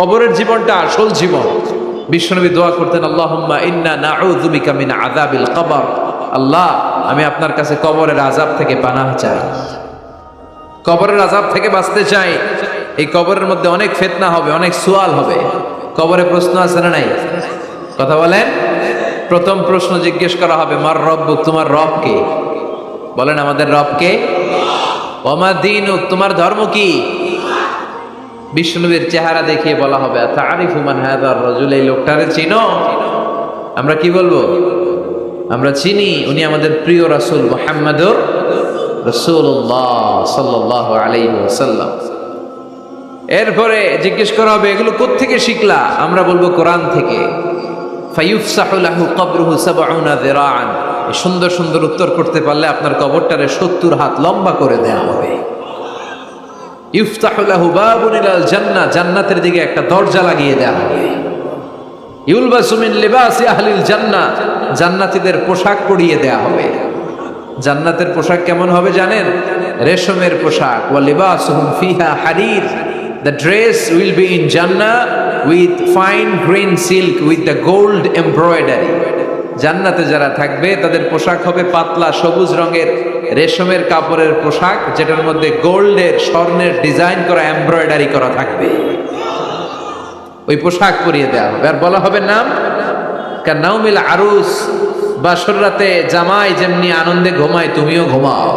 কবরের জীবনটা আসল জীবন। বিশ্বনবী দোয়া করতেন, আল্লাহুম্মা ইন্না নাউযু বিকা মিন আযাবিল কবর। আল্লাহ, আমি আপনার কাছে কবরের আযাব থেকে পানাহ চাই, কবরের আযাব থেকে বাঁচতে চাই। এই কবরের মধ্যে অনেক ফিতনা হবে, অনেক সুয়াল হবে। কবরে প্রশ্ন আছে না নাই? কথা বলেন। প্রথম প্রশ্ন জিজ্ঞেস করা হবে, মার রব্বুক, তোমার রব কে? বলেন, আমাদের রব কে? ওয়া মা দীনুক, তোমার ধর্ম কি? বিষ্ণুবীর চেহারা দেখিয়ে বলা হবে, তারিফু মান হাযার রাজুল, এই লোকটারে চিনো? আমরা কি বলবো? আমরা চিনি, উনি আমাদের প্রিয় রাসূল মুহাম্মাদুর রাসূলুল্লাহ সাল্লাল্লাহু আলাইহি ওয়াসাল্লাম। এরপরে জিজ্ঞেস করা হবে, এগুলো কোত্থেকে শিখলা? আমরা বলবো, কোরআন থেকে। ফায়ুফসাহু লাহু কবরুহু ৭০ যিরাআন। সুন্দর সুন্দর উত্তর করতে পারলে আপনার কবরটারে ৭০ হাত লম্বা করে দেয়া হবে। ইফতাহু লাহু বাবুন ইলাল জান্নাহ, জান্নাতের দিকে একটা দরজা লাগিয়ে দেয়া হবে। ইউলবাসু মিন লিবাসি আহলিল জান্নাহ, জান্নাতীদের পোশাক পরিয়ে দেয়া হবে। জান্নাতের পোশাক কেমন হবে জানেন? রেশমের পোশাক। ওয়া লিবাসুহুম ফিহা হারির, the dress will be in Jannah with fine green silk with the gold embroidery. জান্নাতে যারা থাকবে তাদের পোশাক হবে পাতলা সবুজ রঙের রেশমের কাপড়ের পোশাক, যেটার মধ্যে গোল্ডের, স্বর্ণের ডিজাইন করা, এমব্রয়ডারি করা থাকবে। ওই পোশাক পরিয়ে দেওয়া হবে। আর বলা হবে নাম কান্নাউমিল আরুস, বাসর রাতে জামাই যেমনি আনন্দে ঘুমায় তুমিও ঘুমাও।